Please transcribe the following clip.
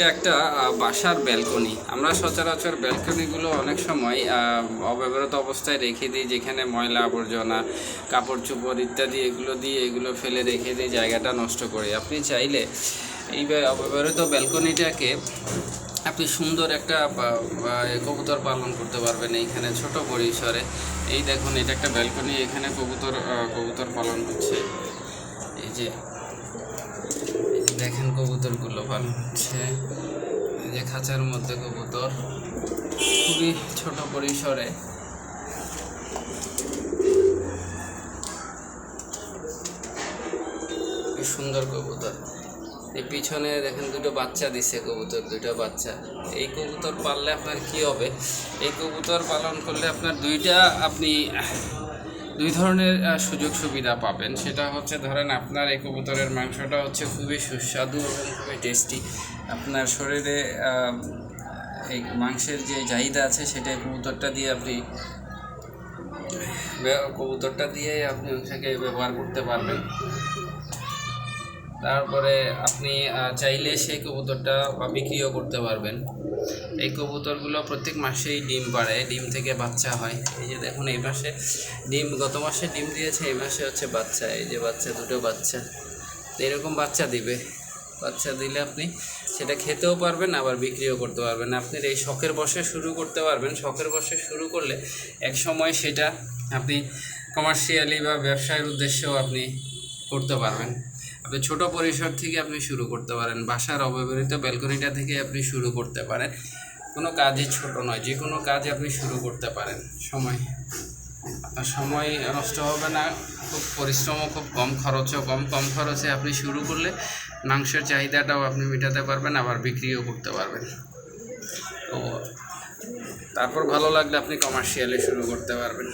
এটা একটা বাসার ব্যালকনি। আমরা সচরাচর ব্যালকনিগুলো অনেক সময় অব্যবহৃত অবস্থায় রেখে দিই, যেখানে ময়লা আবর্জনা, কাপড় চোপড় ইত্যাদি এগুলো ফেলে রেখে দিই, জায়গাটা নষ্ট করি। আপনি চাইলে এই অব্যবহৃত ব্যালকনিটাকে আপনি সুন্দর একটা কবুতর পালন করতে পারবেন এইখানে ছোট পরিসরে। এই দেখুন, এটা একটা ব্যালকনি, এখানে কবুতর পালন হচ্ছে। এই যে দেখেন কবুতরগুলো পালন হচ্ছে, এই যে খাঁচার মধ্যে কবুতর, খুবই ছোট পরিসরে। কি সুন্দর কবুতর। এই পিছনে দেখেন দুটো বাচ্চা দিছে কবুতর, দুটো বাচ্চা। এই কবুতর পাললে আপনার কি হবে, এই কবুতর পালন করলে আপনার দুই ধরনের সুযোগ সুবিধা পাবেন। সেটা হচ্ছে, ধরেন আপনার এই কবুতরের মাংসটা হচ্ছে খুবই সুস্বাদু এবং খুবই টেস্টি। আপনার শরীরে এই মাংসের যে চাহিদা আছে, সেটা কবুতরটা দিয়ে আপনি ওটাকে ব্যবহার করতে পারবেন। তারপরে আপনি চাইলে সেই কবুতরটা বিক্রিও করতে পারবেন। এই কবুতরগুলো প্রত্যেক মাসেই ডিম পাড়ে, ডিম থেকে বাচ্চা হয়। এই যে দেখুন, এই মাসে গত মাসে ডিম দিয়েছে, এই মাসে হচ্ছে বাচ্চা। এই যে বাচ্চা, দুটো বাচ্চা এরকম বাচ্চা দিবে। বাচ্চা দিলে আপনি সেটা খেতেও পারবেন, আবার বিক্রিও করতে পারবেন। আপনি এই শখের বশে শুরু করতে পারবেন। শখের বশে শুরু করলে এক সময় সেটা আপনি কমার্শিয়ালি বা ব্যবসায়ের উদ্দেশ্যেও আপনি করতে পারবেন। আপনি ছোট পরিসর থেকে আপনি শুরু করতে পারেন, বাসার অব্যবহৃত ব্যালকনিটা থেকে আপনি শুরু করতে পারেন। কোনো কাজই ছোট নয়, যে কোনো কাজ আপনি শুরু করতে পারেন। সময় নষ্ট হবে না, খুব পরিশ্রমও খুব কম খরচে আপনি শুরু করলে মাংসের চাহিদাটাও আপনি মেটাতে পারবেন, আবার বিক্রিও করতে পারবেন। তো তারপর ভালো লাগলে আপনি কমার্শিয়ালি শুরু করতে পারবেন।